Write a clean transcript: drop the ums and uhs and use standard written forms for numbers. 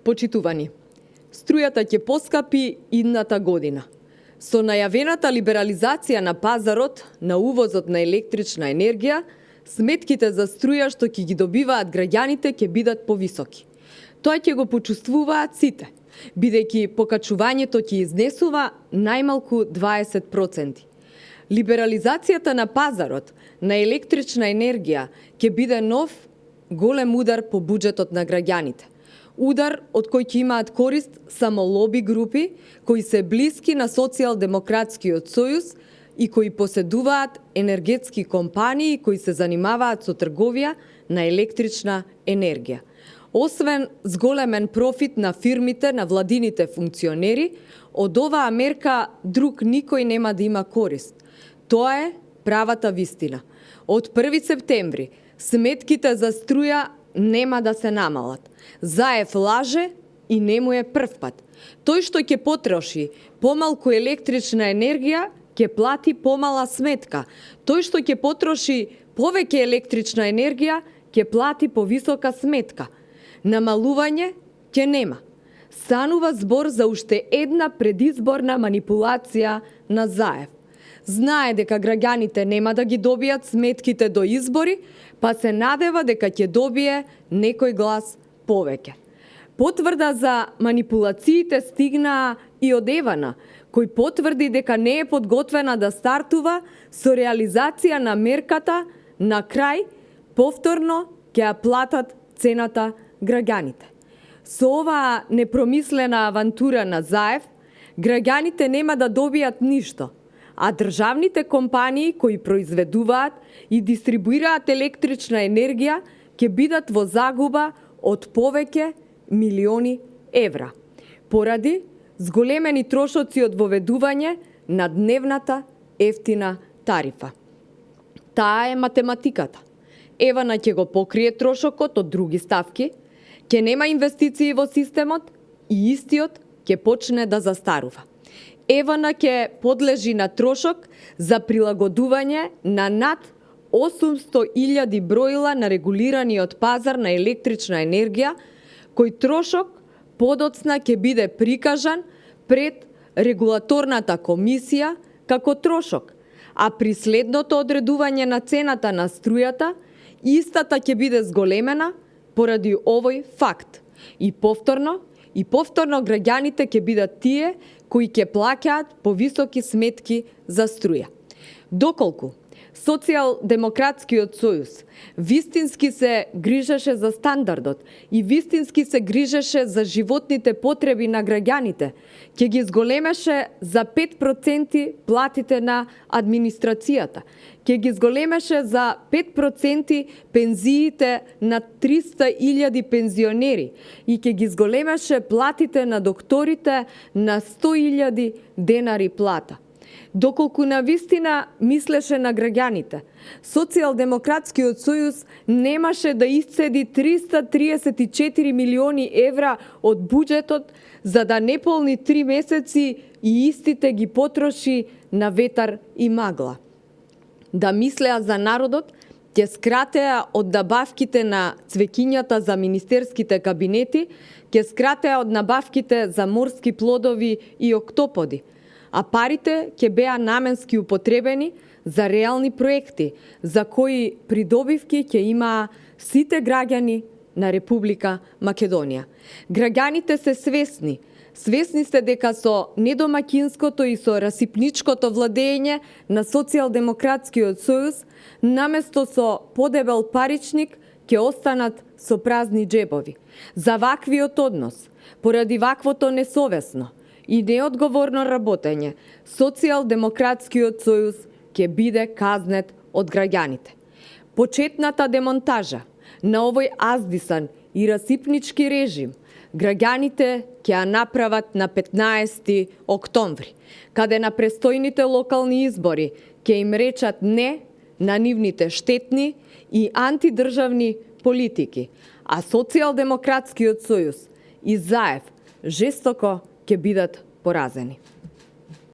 Почитувани, струјата ќе поскапи идната година. Со најавената либерализација на пазарот на увозот на електрична енергија, сметките за струја што ќе ги добиваат граѓаните ќе бидат повисоки. Тоа ќе го почувствуваат сите, бидејќи покачувањето ќе изнесува најмалку 20%. Либерализацијата на пазарот на електрична енергија ќе биде нов голем удар по буџетот на граѓаните. Удар од кој ќе имаат корист само лоби групи кои се блиски на Социјалдемократскиот сојуз и кои поседуваат енергетски компании кои се занимаваат со трговија на електрична енергија. Освен зголемен профит на фирмите, на владините функционери, од оваа мерка друг никој нема да има корист. Тоа е правата вистина. Од 1 септември сметките за струја нема да се намалат. Заев лаже и не му е прв пат. Тој што ќе потроши помалку електрична енергија, ќе плати помала сметка. Тој што ќе потроши повеќе електрична енергија, ќе плати повисока сметка. Намалување ќе нема. Станува збор за уште една предизборна манипулација на Заев. Знае дека граѓаните нема да ги добијат сметките до избори, па се надева дека ќе добие некој глас повеќе. Потврда за манипулациите стигнаа и од Евана, кој потврди дека не е подготвена да стартува со реализација на мерката, на крај повторно ќе ја платат цената граѓаните. Со оваа непромислена авантура на Заев, граѓаните нема да добијат ништо, а државните компании кои произведуваат и дистрибуираат електрична енергија ќе бидат во загуба од повеќе милиони евра, поради зголемени трошоци од воведување на дневната ефтина тарифа. Таа е математиката. Евана ќе го покрие трошокот од други ставки, ќе нема инвестиции во системот и истиот ќе почне да застарува. Евана ќе подлежи на трошок за прилагодување на над 800.000 броила на регулираниот пазар на електрична енергија, кој трошок подоцна ќе биде прикажан пред регулаторната комисија како трошок, а при следното одредување на цената на струјата, истата ќе биде зголемена поради овој факт. И повторно граѓаните ќе бидат тие кои ќе плаќаат повисоки сметки за струја. Доколку Социјалдемократскиот сојуз вистински се грижеше за стандардот и вистински се грижеше за животните потреби на граѓаните, ќе ги зголемеше за 5% платите на администрацијата, ќе ги зголемеше за 5% пензиите на 300.000 пензионери и ќе ги зголемеше платите на докторите на 100.000 денари плата. Доколку на вистина мислеше на граѓаните, Социјалдемократскиот сојуз немаше да исцеди 334 милиони евра од буџетот за да неполни 3 месеци и истите ги потроши на ветар и магла. Да мислеа за народот, ќе скратеа од набавките на цвеќињата за министерските кабинети, ќе скратеа од набавките за морски плодови и октоподи, а парите ќе беа наменски употребени за реални проекти, за кои придобивки ќе имаа сите граѓани на Република Македонија. Граѓаните се свесни. Свесни сте дека со недомаќинското и со расипничкото владење на Социјалдемократскиот сојуз, наместо со подебел паричник, ќе останат со празни джебови. За ваквиот однос, поради ваквото несовесно и неодговорно работење, Социјалдемократскиот сојуз ќе биде казнет од граѓаните. Почетната демонтажа на овој аздисан и расипнички режим граѓаните ќе ја направат на 15 октомври, каде на престојните локални избори ќе им речат не на нивните штетни и антидржавни политики, а Социјалдемократскиот сојуз и Заев жестоко ќе бидат поразени.